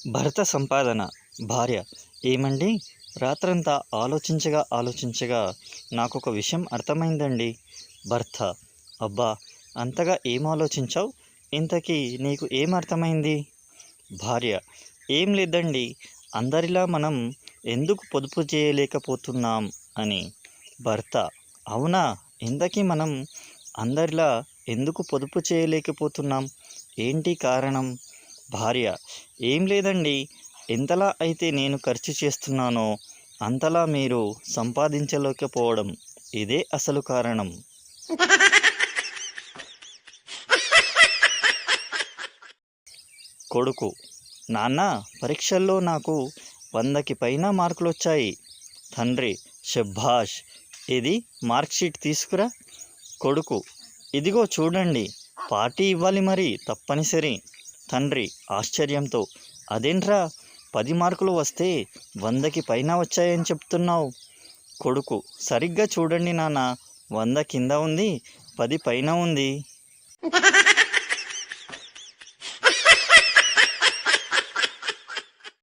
భర్త సంపాదన. భార్య: ఏమండి, రాత్రంతా ఆలోచించగా నాకొక విషయం అర్థమైందండి. భర్త: అబ్బా, అంతగా ఏం ఆలోచించావు? ఇంతకీ నీకు ఏం అర్థమైంది? భార్య: ఏం లేదండి, అందరిలా మనం ఎందుకు పొదుపు చేయలేకపోతున్నాం అని. భర్త: అవునా, ఇంతకీ మనం అందరిలా ఎందుకు పొదుపు చేయలేకపోతున్నాం? ఏంటి కారణం? భార్య: ఏం లేదండి, ఎంతలా అయితే నేను ఖర్చు చేస్తున్నానో అంతలా మీరు సంపాదించలేకపోవడం, ఇదే అసలు కారణం. కొడుకు: నాన్న, పరీక్షల్లో నాకు 100కి పైన మార్కులొచ్చాయి. తండ్రి: శభాష్, ఇది మార్క్షీట్ తీసుకురా. కొడుకు: ఇదిగో చూడండి, పార్టీ ఇవ్వాలి మరి, తప్పనిసరి. తండ్రి ఆశ్చర్యంతో: అదేంట్రా, 10 మార్కులు వస్తే 100కి పైన వచ్చాయని చెప్తున్నావు? కొడుకు: సరిగ్గా చూడండి నాన్న, 100 కింద ఉంది, 10 పైన ఉంది.